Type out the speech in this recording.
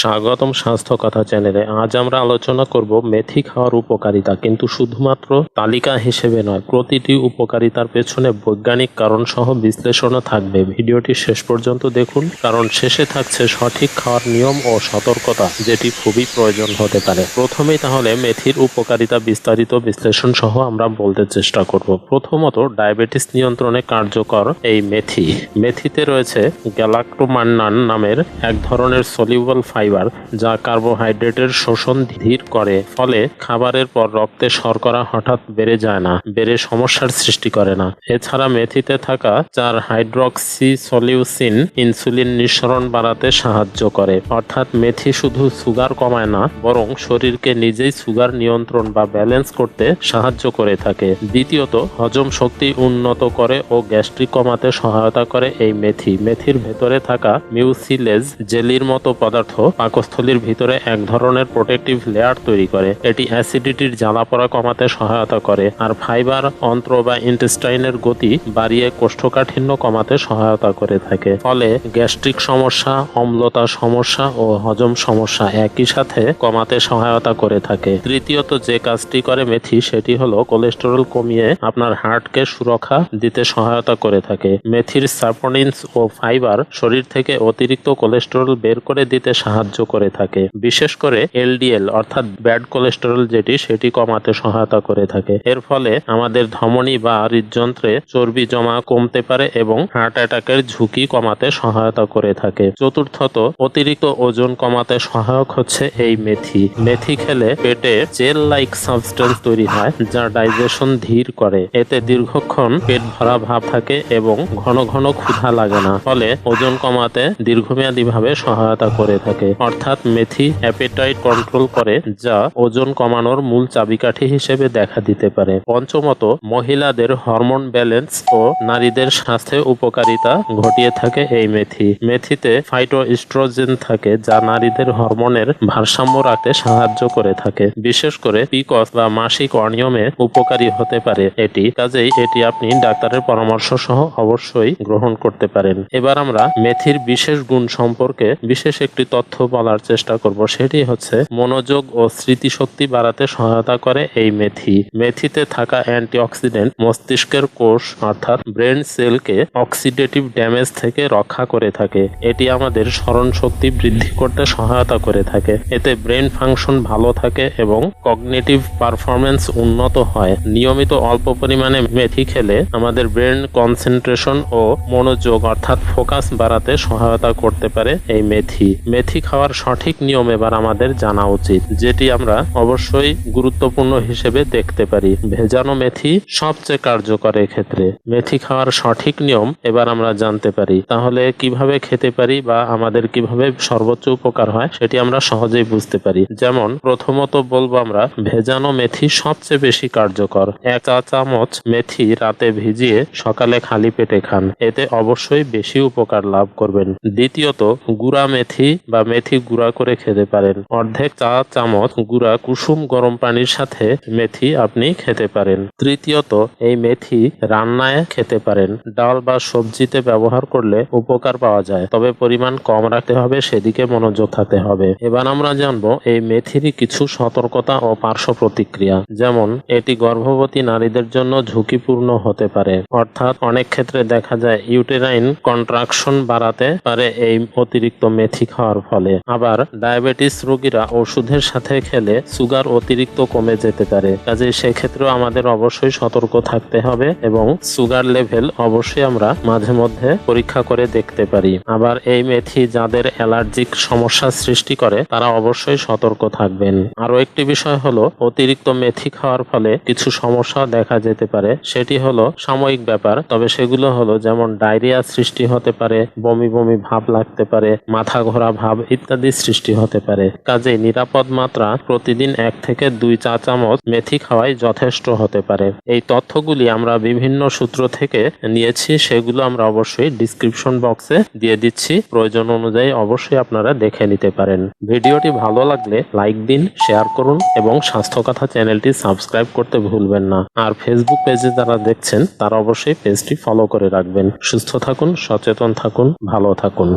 স্বাগতম স্বাস্থ্য কথা চ্যানেলে। আজ আমরা আলোচনা করব মেথি খাওয়ার উপকারিতা, কিন্তু শুধুমাত্র তালিকা হিসেবে নয়, প্রতিটি উপকারিতার পেছনে বৈজ্ঞানিক কারণ সহ বিশ্লেষণও থাকবে। ভিডিওটি শেষ পর্যন্ত দেখুন, কারণ শেষে থাকছে সঠিক খাওয়ার নিয়ম ও সতর্কতা, যেটি খুবই প্রয়োজন হতে পারে। প্রথমেই তাহলে মেথির উপকারিতা বিস্তারিত বিশ্লেষণ সহ আমরা বলতে চেষ্টা করব। প্রথমত, ডায়াবেটিস নিয়ন্ত্রণে কার্যকর এই মেথিতে রয়েছে গ্যালাক্টোমান্নান নামের এক ধরনের সলিউবল ফাইবার, যা কার্বোহাইড্রেটের শোষণ ধীর করে, ফলে খাবারের পর রক্তে শর্করা হঠাৎ বেড়ে যায় না, বেড়ে সমস্যার সৃষ্টি করে না। এছাড়া মেথিতে থাকা 4-হাইড্রক্সিসলিউসিন ইনসুলিন নিঃসরণ বাড়াতে সাহায্য করে। অর্থাৎ মেথি শুধু সুগার কমায় না, বরং শরীরকে নিজেই সুগার নিয়ন্ত্রণ বা ব্যালেন্স করতে সাহায্য করে থাকে। দ্বিতীয়ত, হজম শক্তি উন্নত করে ও গ্যাস্ট্রিক কমাতে সহায়তা করে এই মেথির ভেতরে থাকা মিউসিলেজ জেলির মতো পদার্থ পাকস্থলীর ভিতরে এক ধরনের প্রোটেক্টিভ লেয়ার তৈরি করে। এটি অ্যাসিডিটির জ্বালাপোড়া কমাতে সহায়তা করে, আর ফাইবার অন্ত্র বা ইন্টেস্টাইনের গতি বাড়িয়ে কোষ্ঠকাঠিন্য কমাতে সহায়তা করে থাকে। ফলে গ্যাস্ট্রিক সমস্যা, অম্লতা সমস্যা ও হজম সমস্যা একই সাথে কমাতে সহায়তা করে থাকে। তৃতীয়ত, যে কাজটি করে মেথি সেটি হলো কোলেস্টেরল কমিয়ে আপনার হার্টকে সুরক্ষা দিতে সহায়তা করে থাকে। মেথির সাপোনিনস ও ফাইবার শরীর থেকে অতিরিক্ত কোলেস্টেরল বের করে দিতে সাহায্য করে থাকে। বিশেষ করে এলডিএল অর্থাৎ ব্যাড কোলেস্টেরল সেটি কমাতে সহায়তা করে থাকে। এর ফলে আমাদের ধমনী বা হৃদযন্ত্রে চর্বি জমা কমতে পারে এবং হার্ট অ্যাটাকের ঝুঁকি কমাতে সহায়তা করে থাকে। চতুর্থত, অতিরিক্ত ওজন কমাতে সহায়ক হচ্ছে এই মেথি খেলে পেটে জেল লাইক সাবস্টেন্স তৈরি হয়, যা ডাইজেশন ধীর করে। এতে দীর্ঘক্ষণ পেট ভরা ভাব থাকে এবং ঘন ঘন ক্ষুধা লাগে না, ফলে ওজন কমাতে দীর্ঘমেয়াদী ভাবে সহায়তা করে থাকে। অর্থাৎ মেথি অ্যাপেটাইট কন্ট্রোল করে, যা ওজন কমানোর মূল চাবিকাঠি হিসেবে দেখা দিতে পারে। পঞ্চমত, মহিলাদের হরমোন ব্যালেন্স ও নারীদের স্বাস্থ্যে উপকারিতা ঘটিয়ে থাকে এই মেথিতে ফাইটোএস্ট্রোজেন থাকে, যা নারীদের হরমোনের ভারসাম্য রাখতে সাহায্য করে থাকে। বিশেষ করে পিকস বা মাসিক অনিয়মে উপকারী হতে পারে কাজেই এটি আপনি ডাক্তারের পরামর্শ সহ অবশ্যই গ্রহণ করতে পারেন। এবার আমরা মেথির বিশেষ গুণ সম্পর্কে বিশেষ একটি তথ্য বলার চেষ্টা করব। সেটি হচ্ছে মনোযোগ ও স্মৃতিশক্তি বাড়াতে সহায়তা করে এই মেথিতে থাকা অ্যান্টিঅক্সিডেন্ট মস্তিষ্কের কোষ অর্থাৎ ব্রেন সেলকে অক্সিডেটিভ ড্যামেজ থেকে রক্ষা করে থাকে। এটি আমাদের স্মরণ শক্তি বৃদ্ধি করতে সহায়তা করে থাকে। এতে ব্রেন ফাংশন ভালো থাকে এবং কগনিটিভ পারফরমেন্স উন্নত হয়। নিয়মিত অল্প পরিমাণে মেথি খেলে আমাদের ব্রেন কনসেন্ট্রেশন ও মনোযোগ অর্থাৎ ফোকাস বাড়াতে সহায়তা করতে পারে এই মেথি খাওয়ার সঠিক নিয়ম এবার আমাদের জানা উচিত, যেটি আমরা অবশ্যই গুরুত্বপূর্ণ হিসেবে দেখতে পারি। ভেজানো মেথি সবচেয়ে কার্যকর ক্ষেত্রে। মেথি খাওয়ার সঠিক নিয়ম এবার আমরা জানতে পারি। তাহলে কিভাবে খেতে পারি বা আমাদের কিভাবে সর্বোচ্চ উপকার হয় সেটি আমরা সহজেই বুঝতে পারি। যেমন প্রথমত বলবো আমরা, ভেজানো মেথি সবচেয়ে বেশি কার্যকর। 1 চা চামচ মেথি রাতে ভিজিয়ে সকালে খালি পেটে খান, এতে অবশ্যই বেশি উপকার লাভ করবেন। দ্বিতীয়ত, গুঁড়া মেথি বা মেথি গুঁড়া করে খেতে পারেন। অর্ধেক চা চামচ গুঁড়া কুসুম গরম পানির সাথে মেথি আপনি খেতে পারেন। তৃতীয়ত, এই মেথি রান্নায় খেতে পারেন। ডাল বা সবজিতে ব্যবহার করলে উপকার পাওয়া যায়, তবে পরিমাণ কম রাখতে হবে, সেদিকে মনোযোগ থাকতে হবে। এবার আমরা জানবো এই মেথিরই কিছু সতর্কতা ও পার্শ্ব প্রতিক্রিয়া। যেমন, এটি গর্ভবতী নারীদের জন্য ঝুঁকিপূর্ণ হতে পারে। অর্থাৎ অনেক ক্ষেত্রে দেখা যায় ইউটেরাইন কন্ট্রাকশন বাড়াতে পারে এই অতিরিক্ত মেথি খাওয়ার ফলে। আবার ডায়াবেটিস রোগীরা ওষুধের সাথে খেলে সুগার অতিরিক্ত কমে যেতে পারে, কাজে সেক্ষেত্রেও আমাদের অবশ্যই সতর্ক থাকতে হবে এবং সুগার লেভেল অবশ্যই আমরা মাঝে মধ্যে পরীক্ষা করে দেখতে পারি। আবার এই মেথি যাদের অ্যালার্জিক সমস্যা সৃষ্টি করে তারা অবশ্যই সতর্ক থাকবেন। আরো একটি বিষয় হলো, অতিরিক্ত মেথি খাওয়ার ফলে কিছু সমস্যা দেখা যেতে পারে। সেটি হলো সাময়িক ব্যাপার, তবে সেগুলো হলো যেমন ডায়রিয়া সৃষ্টি হতে পারে, বমি বমি ভাব লাগতে পারে, মাথা ঘোরা ভাব ইত্যাদি সৃষ্টি হতে পারে। কাজেই নিরাপদ মাত্রা প্রতিদিন 1 থেকে 2 চা চামচ মেথি খাওয়াই যথেষ্ট হতে পারে। এই তথ্যগুলি আমরা বিভিন্ন সূত্র থেকে নিয়েছি, সেগুলো আমরা অবশ্যই ডিসক্রিপশন বক্সে দিয়ে দিচ্ছি। প্রয়োজন অনুযায়ী অবশ্যই আপনারা দেখে নিতে পারেন। ভিডিওটি ভালো লাগলে লাইক দিন, শেয়ার করুন এবং স্বাস্থ্য কথা চ্যানেলটি সাবস্ক্রাইব করতে ভুলবেন না। আর ফেসবুক পেজে যারা দেখছেন তারা অবশ্যই পেজটি ফলো করে রাখবেন। সুস্থ থাকুন, সচেতন থাকুন, ভালো থাকুন।